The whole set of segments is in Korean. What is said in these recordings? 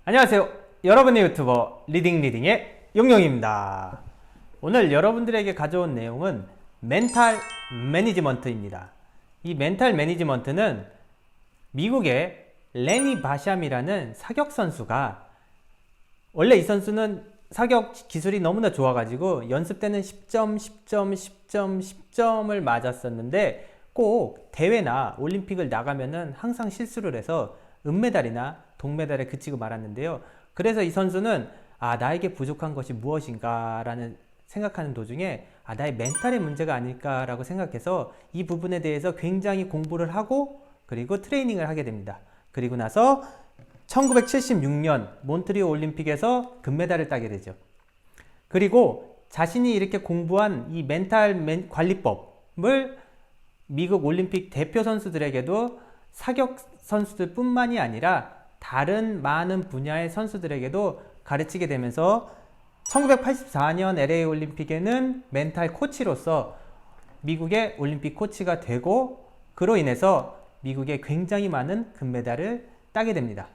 안녕하세요. 여러분의 유튜버 리딩의 용용입니다. 오늘 여러분들에게 가져온 내용은 멘탈 매니지먼트입니다. 이 멘탈 매니지먼트는 미국의 레니 바샴이라는 사격 선수가, 원래 이 선수는 사격 기술이 너무나 좋아가지고 연습 때는 10점, 10점, 10점, 10점을 맞았었는데 꼭 대회나 올림픽을 나가면은 항상 실수를 해서 은메달이나 동메달에 그치고 말았는데요. 그래서 이 선수는 나에게 부족한 것이 무엇인가 라는 생각하는 도중에 나의 멘탈의 문제가 아닐까라고 생각해서 이 부분에 대해서 굉장히 공부를 하고 그리고 트레이닝을 하게 됩니다. 그리고 나서 1976년 몬트리올 올림픽에서 금메달을 따게 되죠. 그리고 자신이 이렇게 공부한 이 멘탈 관리법을 미국 올림픽 대표 선수들에게도, 사격 선수들 뿐만이 아니라 다른 많은 분야의 선수들에게도 가르치게 되면서 1984년 LA 올림픽에는 멘탈 코치로서 미국의 올림픽 코치가 되고, 그로 인해서 미국에 굉장히 많은 금메달을 따게 됩니다.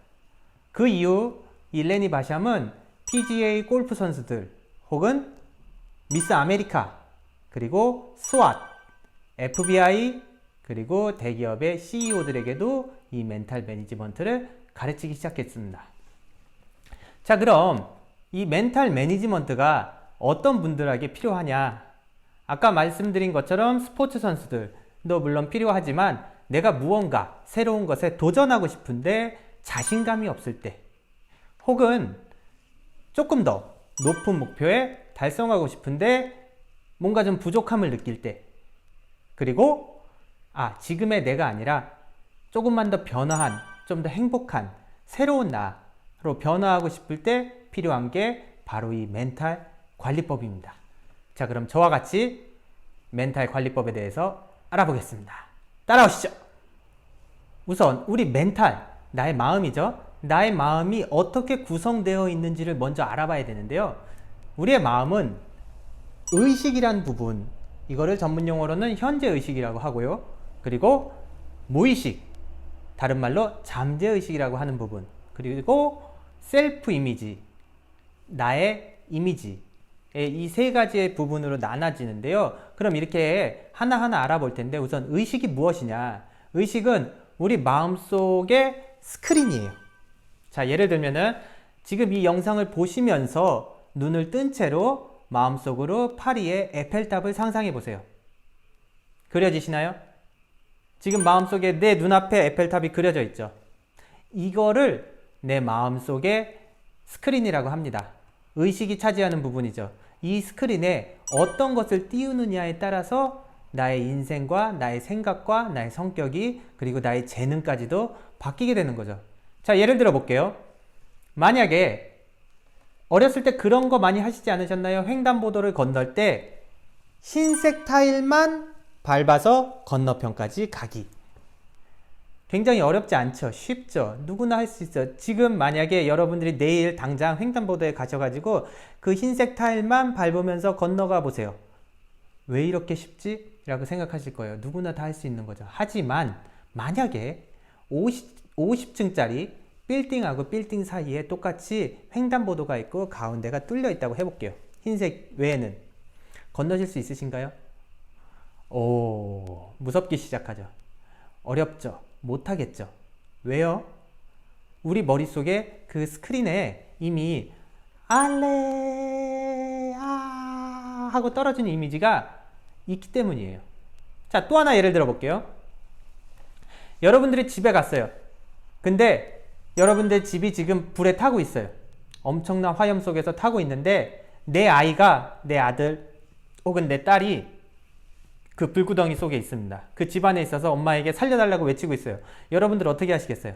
그 이후 이 레니 바샴은 PGA 골프 선수들 혹은 미스 아메리카, 그리고 스왓, FBI, 그리고 대기업의 CEO들에게도 이 멘탈 매니지먼트를 가르치기 시작했습니다. 자, 그럼 이 멘탈 매니지먼트가 어떤 분들에게 필요하냐? 아까 말씀드린 것처럼 스포츠 선수들도 물론 필요하지만 내가 무언가 새로운 것에 도전하고 싶은데 자신감이 없을 때, 혹은 조금 더 높은 목표에 달성하고 싶은데 뭔가 좀 부족함을 느낄 때, 그리고 지금의 내가 아니라 조금만 더 변화한, 좀 더 행복한 새로운 나로 변화하고 싶을 때 필요한 게 바로 이 멘탈 관리법입니다. 자, 그럼 저와 같이 멘탈 관리법에 대해서 알아보겠습니다. 따라오시죠. 우선 우리 멘탈, 나의 마음이죠. 나의 마음이 어떻게 구성되어 있는지를 먼저 알아봐야 되는데요. 우리의 마음은 의식이란 부분, 이거를 전문 용어로는 현재의식이라고 하고요. 그리고 무의식, 다른 말로 잠재의식이라고 하는 부분, 그리고 셀프 이미지, 나의 이미지, 이 세 가지의 부분으로 나눠지는데요. 그럼 이렇게 하나하나 알아볼 텐데, 우선 의식이 무엇이냐? 의식은 우리 마음속의 스크린이에요. 자, 예를 들면은 지금 이 영상을 보시면서 눈을 뜬 채로 마음속으로 파리의 에펠탑을 상상해 보세요. 그려지시나요? 지금 마음속에 내 눈앞에 에펠탑이 그려져 있죠. 이거를 내 마음속의 스크린이라고 합니다. 의식이 차지하는 부분이죠. 이 스크린에 어떤 것을 띄우느냐에 따라서 나의 인생과 나의 생각과 나의 성격이, 그리고 나의 재능까지도 바뀌게 되는 거죠. 자, 예를 들어 볼게요. 만약에 어렸을 때 그런 거 많이 하시지 않으셨나요? 횡단보도를 건널 때 흰색 타일만 밟아서 건너편까지 가기. 굉장히 어렵지 않죠? 쉽죠? 누구나 할 수 있어요. 지금 만약에 여러분들이 내일 당장 횡단보도에 가셔가지고 그 흰색 타일만 밟으면서 건너가 보세요. 왜 이렇게 쉽지? 라고 생각하실 거예요. 누구나 다 할 수 있는 거죠. 하지만 만약에 50층짜리 빌딩하고 빌딩 사이에 똑같이 횡단보도가 있고 가운데가 뚫려 있다고 해볼게요. 흰색 외에는 건너실 수 있으신가요? 무섭기 시작하죠. 어렵죠. 못하겠죠. 왜요? 우리 머릿속에 그 스크린에 이미 하고 떨어지는 이미지가 있기 때문이에요. 자, 또 하나 예를 들어 볼게요. 여러분들이 집에 갔어요. 근데 여러분들 집이 지금 불에 타고 있어요. 엄청난 화염 속에서 타고 있는데 내 아이가, 내 아들 혹은 내 딸이 그 불구덩이 속에 있습니다. 그 집안에 있어서 엄마에게 살려달라고 외치고 있어요. 여러분들 어떻게 하시겠어요?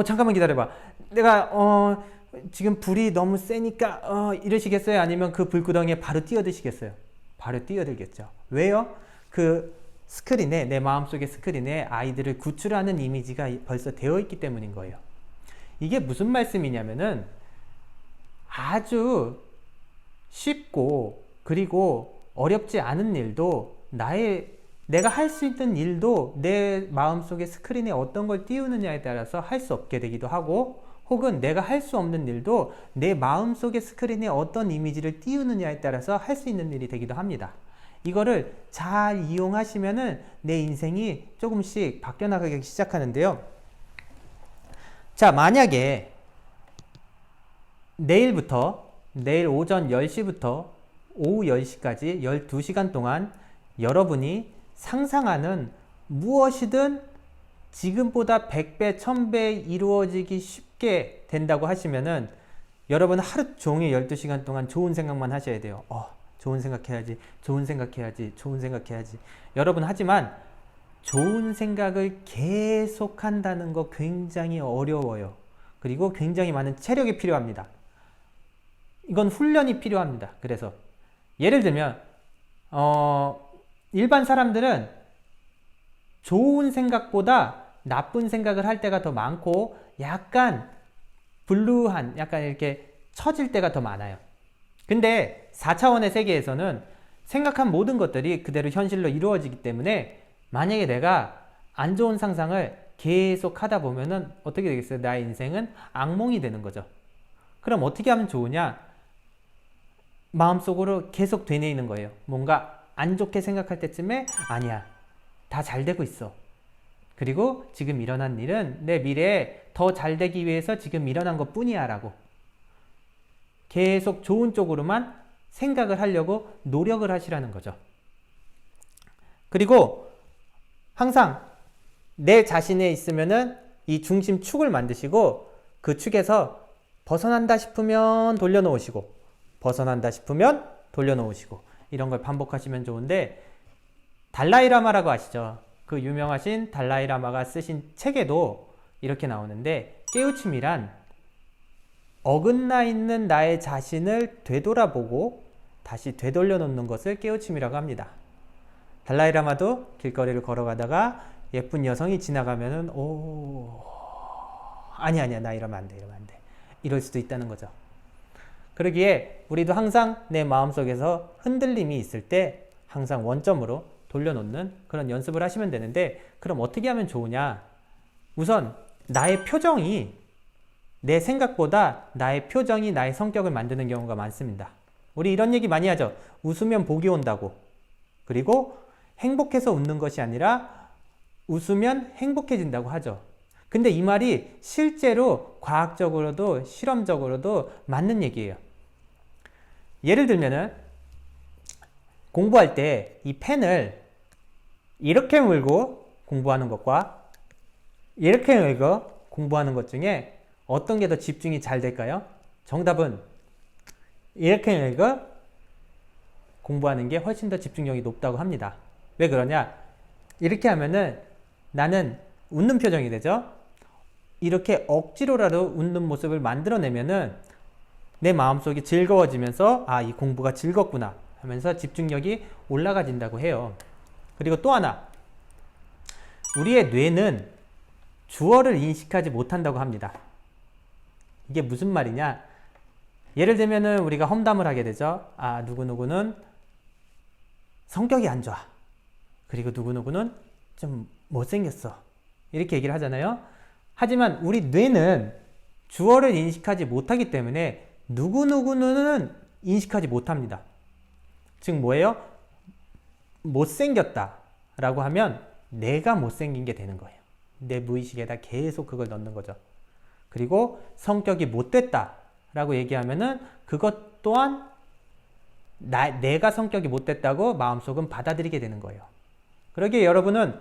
잠깐만 기다려봐. 내가 지금 불이 너무 세니까 이러시겠어요? 아니면 그 불구덩이에 바로 뛰어드시겠어요? 바로 뛰어들겠죠. 왜요? 그 스크린에, 내 마음속의 스크린에 아이들을 구출하는 이미지가 벌써 되어 있기 때문인 거예요. 이게 무슨 말씀이냐면은 아주 쉽고 그리고 어렵지 않은 일도, 내가 할 수 있는 일도 내 마음속의 스크린에 어떤 걸 띄우느냐에 따라서 할 수 없게 되기도 하고, 혹은 내가 할 수 없는 일도 내 마음속의 스크린에 어떤 이미지를 띄우느냐에 따라서 할 수 있는 일이 되기도 합니다. 이거를 잘 이용하시면은 내 인생이 조금씩 바뀌어 나가기 시작하는데요. 자, 만약에 내일부터 내일 오전 10시부터 오후 10시까지 12시간 동안 여러분이 상상하는 무엇이든 지금보다 100배, 1000배 이루어지기 쉽게 된다고 하시면은 여러분 하루 종일 12시간 동안 좋은 생각만 하셔야 돼요. 좋은 생각해야지, 좋은 생각해야지, 좋은 생각해야지. 여러분, 하지만 좋은 생각을 계속 한다는 거 굉장히 어려워요. 그리고 굉장히 많은 체력이 필요합니다. 이건 훈련이 필요합니다. 그래서 예를 들면 일반 사람들은 좋은 생각보다 나쁜 생각을 할 때가 더 많고 약간 블루한, 약간 이렇게 처질 때가 더 많아요. 근데 4차원의 세계에서는 생각한 모든 것들이 그대로 현실로 이루어지기 때문에 만약에 내가 안 좋은 상상을 계속 하다 보면은 어떻게 되겠어요? 나의 인생은 악몽이 되는 거죠. 그럼 어떻게 하면 좋으냐? 마음속으로 계속 되뇌이는 거예요. 뭔가 안 좋게 생각할 때쯤에 아니야, 다 잘 되고 있어. 그리고 지금 일어난 일은 내 미래에 더 잘 되기 위해서 지금 일어난 것 뿐이야 라고 계속 좋은 쪽으로만 생각을 하려고 노력을 하시라는 거죠. 그리고 항상 내 자신에 있으면은 이 중심축을 만드시고 그 축에서 벗어난다 싶으면 돌려놓으시고 벗어난다 싶으면 돌려놓으시고 이런 걸 반복하시면 좋은데, 달라이라마라고 아시죠? 그 유명하신 달라이라마가 쓰신 책에도 이렇게 나오는데, 깨우침이란 어긋나 있는 나의 자신을 되돌아보고 다시 되돌려 놓는 것을 깨우침이라고 합니다. 달라이라마도 길거리를 걸어가다가 예쁜 여성이 지나가면은 아니야 나 이러면 안 돼, 이러면 안 돼, 이럴 수도 있다는 거죠. 그러기에 우리도 항상 내 마음속에서 흔들림이 있을 때 항상 원점으로 돌려놓는 그런 연습을 하시면 되는데, 그럼 어떻게 하면 좋으냐? 우선 나의 표정이, 내 생각보다 나의 표정이 나의 성격을 만드는 경우가 많습니다. 우리 이런 얘기 많이 하죠. 웃으면 복이 온다고. 그리고 행복해서 웃는 것이 아니라 웃으면 행복해진다고 하죠. 근데 이 말이 실제로 과학적으로도 실험적으로도 맞는 얘기예요. 예를 들면은 공부할 때 이 펜을 이렇게 물고 공부하는 것과 이렇게 물고 공부하는 것 중에 어떤 게 더 집중이 잘 될까요? 정답은 이렇게 물고 공부하는 게 훨씬 더 집중력이 높다고 합니다. 왜 그러냐? 이렇게 하면은 나는 웃는 표정이 되죠? 이렇게 억지로라도 웃는 모습을 만들어내면은 내 마음속이 즐거워지면서 이 공부가 즐겁구나 하면서 집중력이 올라가진다고 해요. 그리고 또 하나, 우리의 뇌는 주어를 인식하지 못한다고 합니다. 이게 무슨 말이냐? 예를 들면은 우리가 험담을 하게 되죠. 누구누구는 성격이 안 좋아. 그리고 누구누구는 좀 못생겼어. 이렇게 얘기를 하잖아요. 하지만 우리 뇌는 주어를 인식하지 못하기 때문에 누구누구는 인식하지 못합니다. 즉 뭐예요? 못생겼다 라고 하면 내가 못생긴 게 되는 거예요. 내 무의식에다 계속 그걸 넣는 거죠. 그리고 성격이 못됐다 라고 얘기하면은 그것 또한 내가 성격이 못됐다고 마음속은 받아들이게 되는 거예요. 그러기에 여러분은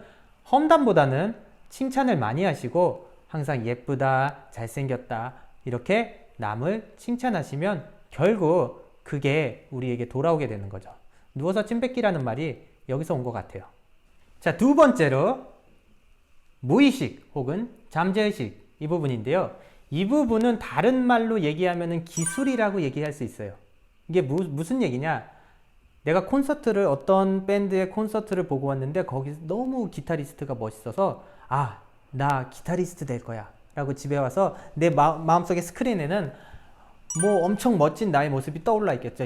험담보다는 칭찬을 많이 하시고 항상 예쁘다, 잘생겼다 이렇게 남을 칭찬하시면 결국 그게 우리에게 돌아오게 되는 거죠. 누워서 침 뱉기라는 말이 여기서 온 것 같아요. 자, 두 번째로 무의식 혹은 잠재의식 이 부분인데요. 이 부분은 다른 말로 얘기하면 기술이라고 얘기할 수 있어요. 이게 무슨 얘기냐? 내가 콘서트를, 어떤 밴드의 콘서트를 보고 왔는데 거기서 너무 기타리스트가 멋있어서 나 기타리스트 될 거야 라고 집에 와서 내 마음속의 스크린에는 뭐 엄청 멋진 나의 모습이 떠올라 있겠죠.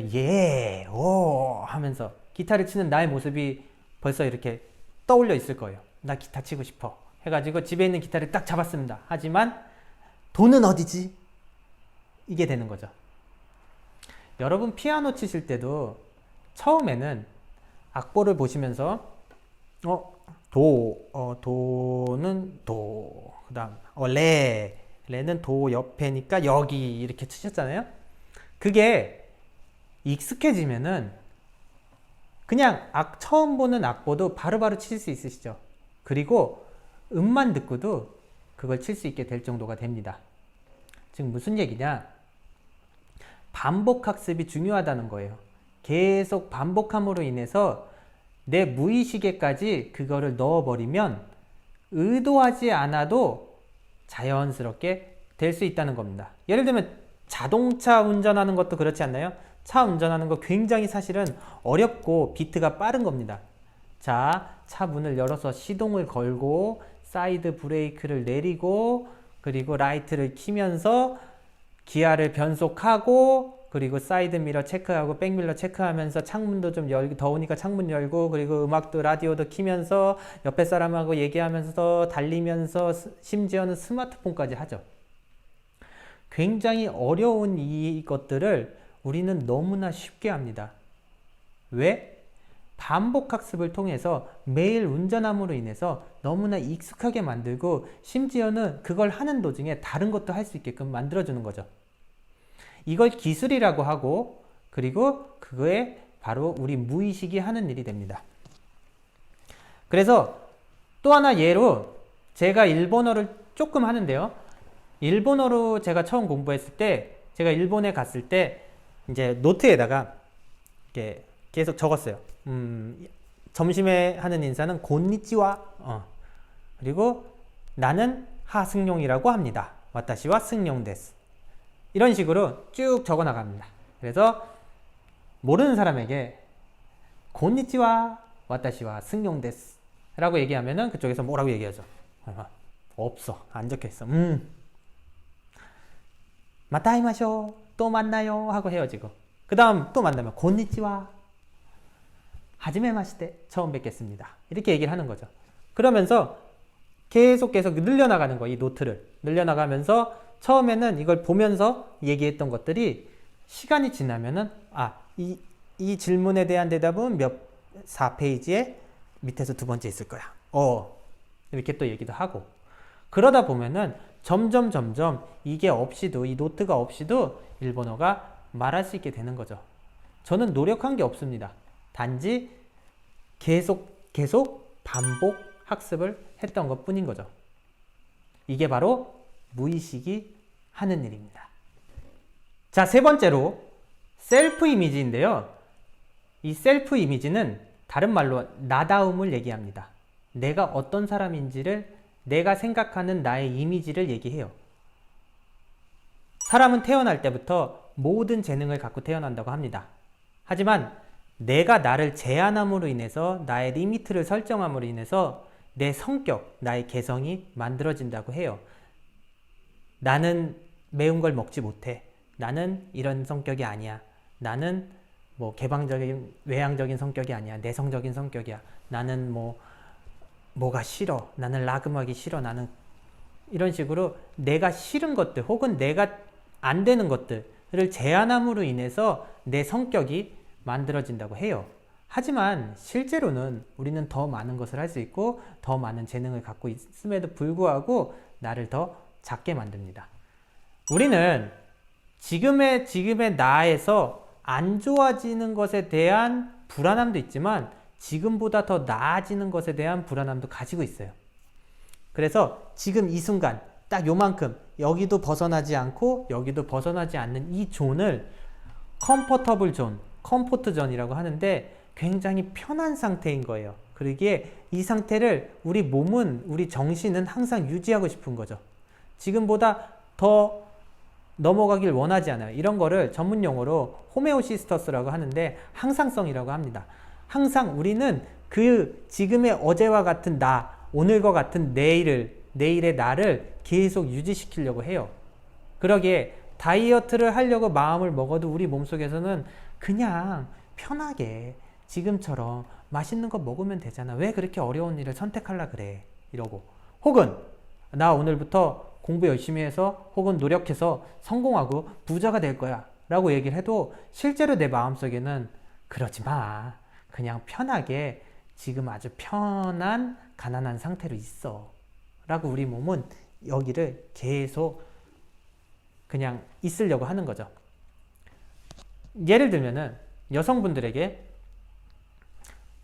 오 하면서 기타를 치는 나의 모습이 벌써 이렇게 떠올려 있을 거예요. 나 기타 치고 싶어 해가지고 집에 있는 기타를 딱 잡았습니다. 하지만 돈은 어디지? 이게 되는 거죠. 여러분 피아노 치실 때도 처음에는 악보를 보시면서 도는 도, 그 다음 레는 도 옆에니까 여기 이렇게 치셨잖아요. 그게 익숙해지면은 그냥 처음 보는 악보도 바로바로 칠 수 있으시죠. 그리고 음만 듣고도 그걸 칠 수 있게 될 정도가 됩니다. 지금 무슨 얘기냐? 반복 학습이 중요하다는 거예요. 계속 반복함으로 인해서 내 무의식에까지 그거를 넣어버리면 의도하지 않아도 자연스럽게 될 수 있다는 겁니다. 예를 들면 자동차 운전하는 것도 그렇지 않나요? 차 운전하는 거 굉장히 사실은 어렵고 비트가 빠른 겁니다. 자, 차 문을 열어서 시동을 걸고 사이드 브레이크를 내리고 그리고 라이트를 켜면서 기아를 변속하고 그리고 사이드 미러 체크하고 백밀러 체크하면서 창문도 좀 열고 더우니까 창문 열고 그리고 음악도 라디오도 키면서 옆에 사람하고 얘기하면서 달리면서 심지어는 스마트폰까지 하죠. 굉장히 어려운 이것들을 우리는 너무나 쉽게 합니다. 왜? 반복 학습을 통해서 매일 운전함으로 인해서 너무나 익숙하게 만들고 심지어는 그걸 하는 도중에 다른 것도 할 수 있게끔 만들어주는 거죠. 이걸 기술이라고 하고 그리고 그거에 바로 우리 무의식이 하는 일이 됩니다. 그래서 또 하나 예로 제가 일본어를 조금 하는데요. 일본어로 제가 처음 공부했을 때 제가 일본에 갔을 때 이제 노트에다가 이렇게 계속 적었어요. 점심에 하는 인사는 곤니치와 그리고 나는 하승용이라고 합니다. 와타시와 승용 데스. 이런 식으로 쭉 적어 나갑니다. 그래서 모르는 사람에게 곤니치와 와타시와 승용 데스 라고 얘기하면은 그쪽에서 뭐라고 얘기하죠? 없어. 안 적혀있어. 마타이마쇼 또 만나요 하고 헤어지고 그 다음 또 만나면 곤니치와 하지메마시테 처음 뵙겠습니다 이렇게 얘기를 하는 거죠. 그러면서 계속 늘려나가는 거예요. 이 노트를 늘려나가면서 처음에는 이걸 보면서 얘기했던 것들이 시간이 지나면은 이 질문에 대한 대답은 4페이지에 밑에서 두 번째 있을 거야. 이렇게 또 얘기도 하고 그러다 보면은 점점 이게 없이도 이 노트가 없이도 일본어가 말할 수 있게 되는 거죠. 저는 노력한 게 없습니다. 단지 계속 반복 학습을 했던 것 뿐인 거죠. 이게 바로 무의식이 하는 일입니다. 자, 세 번째로 셀프 이미지인데요. 이 셀프 이미지는 다른 말로 나다움을 얘기합니다. 내가 어떤 사람인지를 내가 생각하는 나의 이미지를 얘기해요. 사람은 태어날 때부터 모든 재능을 갖고 태어난다고 합니다. 하지만 내가 나를 제한함으로 인해서 나의 리미트를 설정함으로 인해서 내 성격, 나의 개성이 만들어진다고 해요. 나는 매운 걸 먹지 못해. 나는 이런 성격이 아니야. 나는 뭐 개방적인, 외향적인 성격이 아니야. 내성적인 성격이야. 나는 뭐가 싫어. 나는 락음악이 싫어. 나는 이런 식으로 내가 싫은 것들 혹은 내가 안 되는 것들을 제한함으로 인해서 내 성격이 만들어진다고 해요. 하지만 실제로는 우리는 더 많은 것을 할 수 있고 더 많은 재능을 갖고 있음에도 불구하고 나를 더 작게 만듭니다. 우리는 지금의 나에서 안 좋아지는 것에 대한 불안함도 있지만 지금보다 더 나아지는 것에 대한 불안함도 가지고 있어요. 그래서 지금 이 순간 딱 요만큼 여기도 벗어나지 않고 여기도 벗어나지 않는 이 존을 컴포터블 존, 컴포트 존이라고 하는데 굉장히 편한 상태인 거예요. 그러기에 이 상태를 우리 몸은, 우리 정신은 항상 유지하고 싶은 거죠. 지금보다 더 넘어가길 원하지 않아요. 이런 거를 전문 용어로 호메오시스터스라고 하는데 항상성이라고 합니다. 항상 우리는 그 지금의 어제와 같은 나, 오늘과 같은 내일의 나를 계속 유지시키려고 해요. 그러기에 다이어트를 하려고 마음을 먹어도 우리 몸속에서는 그냥 편하게 지금처럼 맛있는 거 먹으면 되잖아. 왜 그렇게 어려운 일을 선택하려 그래? 이러고. 혹은 나 오늘부터 공부 열심히 해서 혹은 노력해서 성공하고 부자가 될 거야 라고 얘기를 해도 실제로 내 마음속에는 그러지 마. 그냥 편하게 지금 아주 편한 가난한 상태로 있어 라고 우리 몸은 여기를 계속 그냥 있으려고 하는 거죠. 예를 들면은 여성분들에게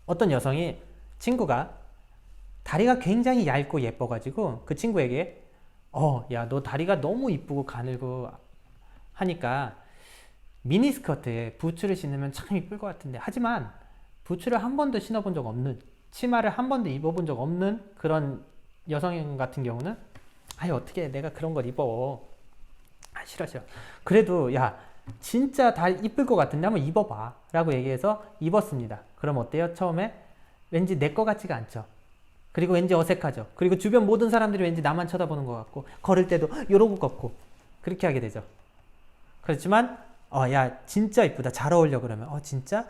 어떤 여성이 친구가 다리가 굉장히 얇고 예뻐가지고 그 친구에게 야, 너 다리가 너무 이쁘고 가늘고 하니까 미니스커트에 부츠를 신으면 참 이쁠 것 같은데, 하지만 부츠를 한 번도 신어본 적 없는, 치마를 한 번도 입어본 적 없는 그런 여성 같은 경우는 어떻게 내가 그런 걸 입어. 싫어. 그래도 야, 진짜 다 이쁠 것 같은데 한번 입어봐 라고 얘기해서 입었습니다. 그럼 어때요? 처음에 왠지 내 거 같지가 않죠. 그리고 왠지 어색하죠. 그리고 주변 모든 사람들이 왠지 나만 쳐다보는 것 같고, 걸을 때도 이러고 걷고 그렇게 하게 되죠. 그렇지만 야, 진짜 이쁘다, 잘 어울려. 그러면 진짜?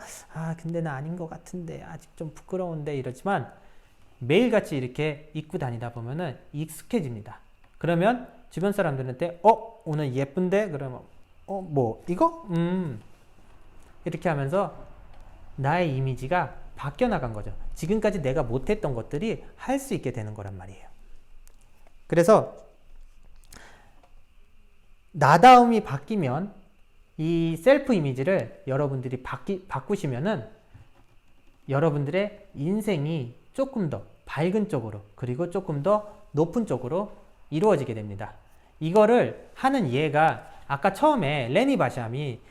근데 나 아닌 것 같은데, 아직 좀 부끄러운데, 이러지만 매일같이 이렇게 입고 다니다 보면은 익숙해집니다. 그러면 주변 사람들한테 오늘 예쁜데? 그러면 뭐 이거? 이렇게 하면서 나의 이미지가 바뀌어 나간 거죠. 지금까지 내가 못했던 것들이 할 수 있게 되는 거란 말이에요. 그래서 나다움이 바뀌면 이 셀프 이미지를 여러분들이 바꾸시면은 여러분들의 인생이 조금 더 밝은 쪽으로, 그리고 조금 더 높은 쪽으로 이루어지게 됩니다. 이거를 하는 예가 아까 처음에 레니 바샴이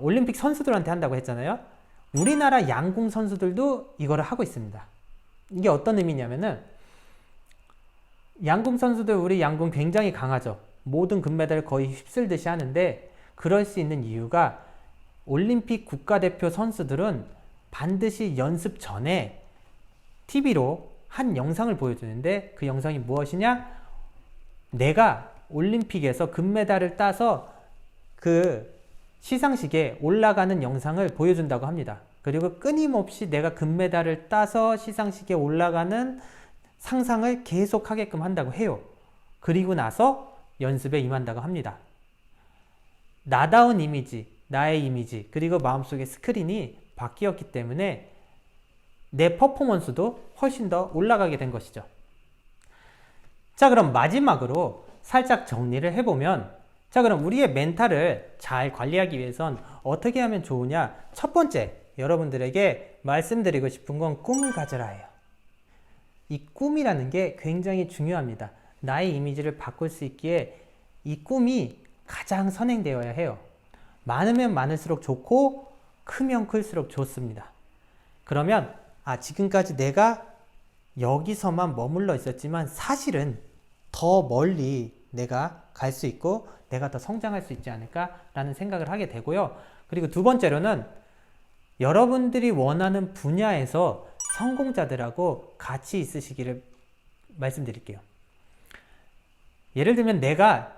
올림픽 선수들한테 한다고 했잖아요. 우리나라 양궁 선수들도 이거를 하고 있습니다. 이게 어떤 의미냐면은, 양궁 선수들, 우리 양궁 굉장히 강하죠. 모든 금메달을 거의 휩쓸듯이 하는데, 그럴 수 있는 이유가 올림픽 국가대표 선수들은 반드시 연습 전에 TV로 한 영상을 보여주는데, 그 영상이 무엇이냐? 내가 올림픽에서 금메달을 따서 그 시상식에 올라가는 영상을 보여준다고 합니다. 그리고 끊임없이 내가 금메달을 따서 시상식에 올라가는 상상을 계속 하게끔 한다고 해요. 그리고 나서 연습에 임한다고 합니다. 나다운 이미지, 나의 이미지, 그리고 마음속의 스크린이 바뀌었기 때문에 내 퍼포먼스도 훨씬 더 올라가게 된 것이죠. 자, 그럼 마지막으로 살짝 정리를 해보면, 자, 그럼 우리의 멘탈을 잘 관리하기 위해선 어떻게 하면 좋으냐? 첫 번째, 여러분들에게 말씀드리고 싶은 건 꿈을 가져라예요. 이 꿈이라는 게 굉장히 중요합니다. 나의 이미지를 바꿀 수 있기에 이 꿈이 가장 선행되어야 해요. 많으면 많을수록 좋고 크면 클수록 좋습니다. 그러면 지금까지 내가 여기서만 머물러 있었지만 사실은 더 멀리 내가 갈 수 있고 내가 더 성장할 수 있지 않을까라는 생각을 하게 되고요. 그리고 두 번째로는 여러분들이 원하는 분야에서 성공자들하고 같이 있으시기를 말씀드릴게요. 예를 들면 내가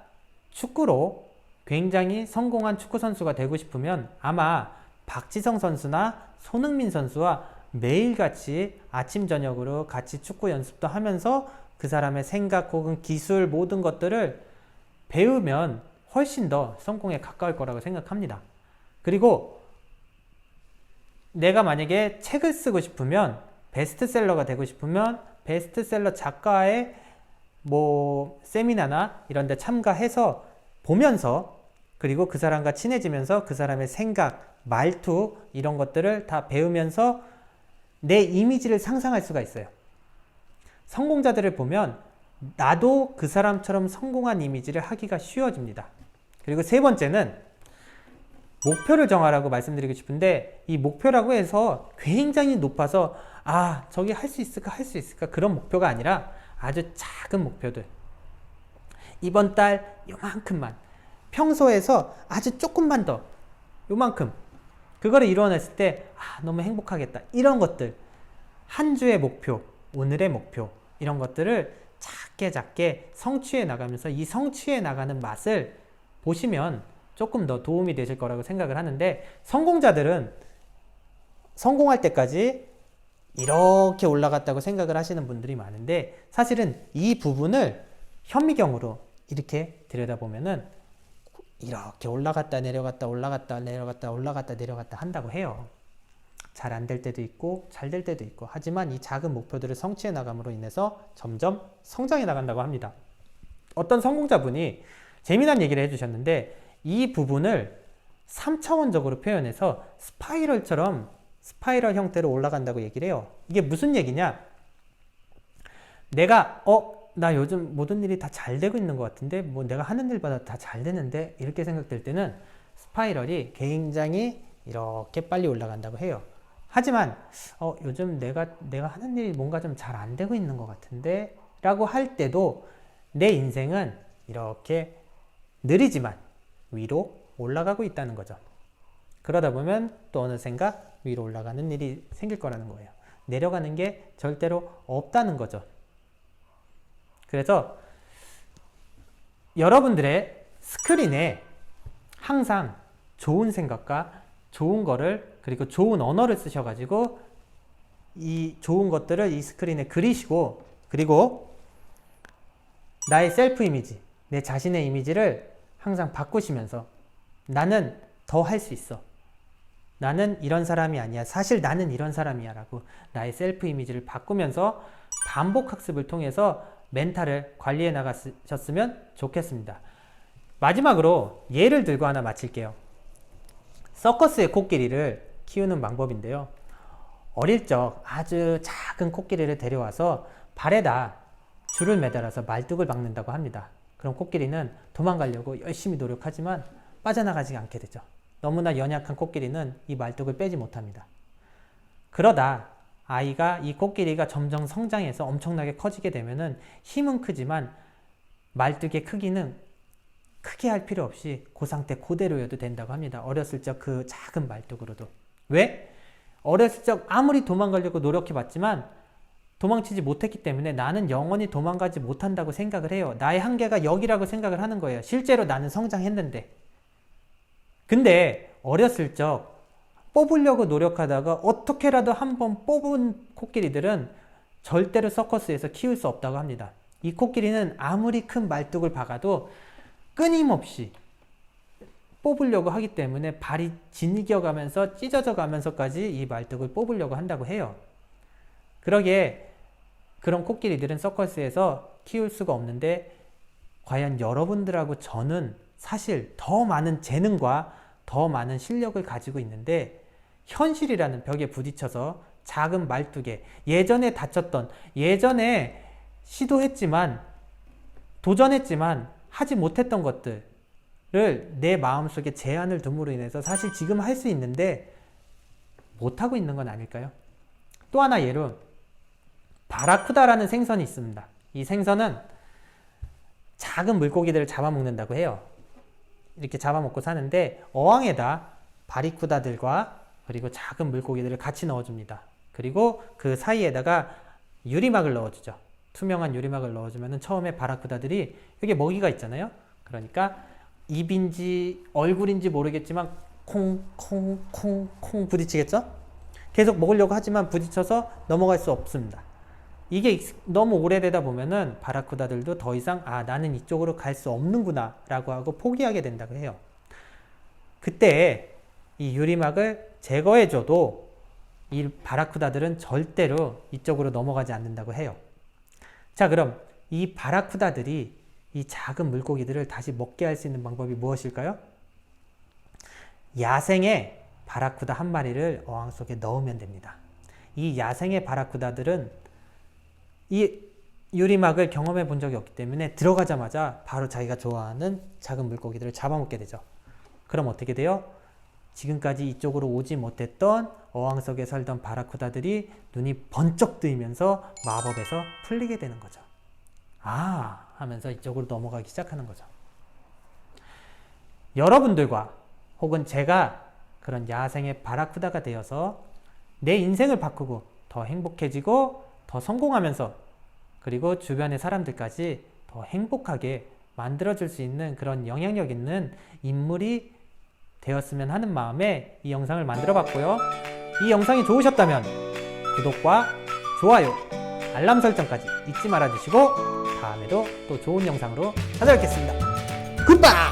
축구로 굉장히 성공한 축구 선수가 되고 싶으면 아마 박지성 선수나 손흥민 선수와 매일같이 아침 저녁으로 같이 축구 연습도 하면서 그 사람의 생각 혹은 기술 모든 것들을 배우면 훨씬 더 성공에 가까울 거라고 생각합니다. 그리고 내가 만약에 책을 쓰고 싶으면, 베스트셀러가 되고 싶으면 베스트셀러 작가의 세미나나 이런 데 참가해서 보면서, 그리고 그 사람과 친해지면서 그 사람의 생각, 말투 이런 것들을 다 배우면서 내 이미지를 상상할 수가 있어요. 성공자들을 보면 나도 그 사람처럼 성공한 이미지를 하기가 쉬워집니다. 그리고 세 번째는 목표를 정하라고 말씀드리고 싶은데, 이 목표라고 해서 굉장히 높아서 저기 할 수 있을까 할 수 있을까 그런 목표가 아니라 아주 작은 목표들, 이번 달 요만큼만, 평소에서 아주 조금만 더 요만큼, 그거를 이루어냈을 때 너무 행복하겠다, 이런 것들, 한 주의 목표, 오늘의 목표, 이런 것들을 작게 성취해 나가면서 이 성취해 나가는 맛을 보시면 조금 더 도움이 되실 거라고 생각을 하는데, 성공자들은 성공할 때까지 이렇게 올라갔다고 생각을 하시는 분들이 많은데, 사실은 이 부분을 현미경으로 이렇게 들여다보면은 이렇게 올라갔다 내려갔다 올라갔다 내려갔다 올라갔다 내려갔다 한다고 해요. 잘 안 될 때도 있고 잘 될 때도 있고, 하지만 이 작은 목표들을 성취해 나감으로 인해서 점점 성장해 나간다고 합니다. 어떤 성공자분이 재미난 얘기를 해주셨는데, 이 부분을 3차원적으로 표현해서 스파이럴 형태로 올라간다고 얘기를 해요. 이게 무슨 얘기냐? 내가 나 요즘 모든 일이 다 잘 되고 있는 것 같은데, 뭐 내가 하는 일마다 다 잘 되는데, 이렇게 생각될 때는 스파이럴이 굉장히 이렇게 빨리 올라간다고 해요. 하지만 요즘 내가 하는 일이 뭔가 좀 잘 안 되고 있는 것 같은데 라고 할 때도 내 인생은 이렇게 느리지만 위로 올라가고 있다는 거죠. 그러다 보면 또 어느샌가 위로 올라가는 일이 생길 거라는 거예요. 내려가는 게 절대로 없다는 거죠. 그래서 여러분들의 스크린에 항상 좋은 생각과 좋은 거를, 그리고 좋은 언어를 쓰셔가지고 이 좋은 것들을 이 스크린에 그리시고, 그리고 나의 셀프 이미지, 내 자신의 이미지를 항상 바꾸시면서 나는 더 할 수 있어, 나는 이런 사람이 아니야, 사실 나는 이런 사람이야 라고 나의 셀프 이미지를 바꾸면서 반복 학습을 통해서 멘탈을 관리해 나가셨으면 좋겠습니다. 마지막으로 예를 들고 하나 마칠게요. 서커스의 코끼리를 키우는 방법인데요. 어릴 적 아주 작은 코끼리를 데려와서 발에다 줄을 매달아서 말뚝을 박는다고 합니다. 그럼 코끼리는 도망가려고 열심히 노력하지만 빠져나가지 않게 되죠. 너무나 연약한 코끼리는 이 말뚝을 빼지 못합니다. 그러다 아이가, 이 코끼리가 점점 성장해서 엄청나게 커지게 되면은 힘은 크지만 말뚝의 크기는 크게 할 필요 없이 그 상태 그대로여도 된다고 합니다. 어렸을 적 그 작은 말뚝으로도. 왜? 어렸을 적 아무리 도망가려고 노력해봤지만 도망치지 못했기 때문에 나는 영원히 도망가지 못한다고 생각을 해요. 나의 한계가 여기라고 생각을 하는 거예요. 실제로 나는 성장했는데. 근데 어렸을 적 뽑으려고 노력하다가 어떻게라도 한번 뽑은 코끼리들은 절대로 서커스에서 키울 수 없다고 합니다. 이 코끼리는 아무리 큰 말뚝을 박아도 끊임없이 뽑으려고 하기 때문에 발이 진이겨가면서 찢어져 가면서까지 이 말뚝을 뽑으려고 한다고 해요. 그러기에 그런 코끼리들은 서커스에서 키울 수가 없는데, 과연 여러분들하고 저는 사실 더 많은 재능과 더 많은 실력을 가지고 있는데 현실이라는 벽에 부딪혀서 작은 말뚝에 예전에 다쳤던, 예전에 시도했지만 도전했지만 하지 못했던 것들을 내 마음속에 제한을 둠으로 인해서 사실 지금 할 수 있는데 못하고 있는 건 아닐까요? 또 하나 예로 바라쿠다라는 생선이 있습니다. 이 생선은 작은 물고기들을 잡아먹는다고 해요. 이렇게 잡아먹고 사는데 어항에다 바리쿠다들과 그리고 작은 물고기들을 같이 넣어줍니다. 그리고 그 사이에다가 유리막을 넣어주죠. 투명한 유리막을 넣어주면 처음에 바라쿠다들이 여기 먹이가 있잖아요. 그러니까 입인지 얼굴인지 모르겠지만 콩콩콩콩 부딪히겠죠? 계속 먹으려고 하지만 부딪혀서 넘어갈 수 없습니다. 이게 너무 오래되다 보면은 바라쿠다들도 더 이상 나는 이쪽으로 갈 수 없는구나 라고 하고 포기하게 된다고 해요. 그때 이 유리막을 제거해줘도 이 바라쿠다들은 절대로 이쪽으로 넘어가지 않는다고 해요. 자, 그럼 이 바라쿠다들이 이 작은 물고기들을 다시 먹게 할 수 있는 방법이 무엇일까요? 야생의 바라쿠다 한 마리를 어항 속에 넣으면 됩니다. 이 야생의 바라쿠다들은 이 유리막을 경험해 본 적이 없기 때문에 들어가자마자 바로 자기가 좋아하는 작은 물고기들을 잡아먹게 되죠. 그럼 어떻게 돼요? 지금까지 이쪽으로 오지 못했던 어항 속에 살던 바라쿠다들이 눈이 번쩍 뜨이면서 마법에서 풀리게 되는 거죠. 하면서 이쪽으로 넘어가기 시작하는 거죠. 여러분들과 혹은 제가 그런 야생의 바라쿠다가 되어서 내 인생을 바꾸고 더 행복해지고 더 성공하면서 그리고 주변의 사람들까지 더 행복하게 만들어줄 수 있는 그런 영향력 있는 인물이 되었으면 하는 마음에 이 영상을 만들어 봤고요. 이 영상이 좋으셨다면 구독과 좋아요, 알람 설정까지 잊지 말아 주시고 다음에도 또 좋은 영상으로 찾아뵙겠습니다. 굿바이!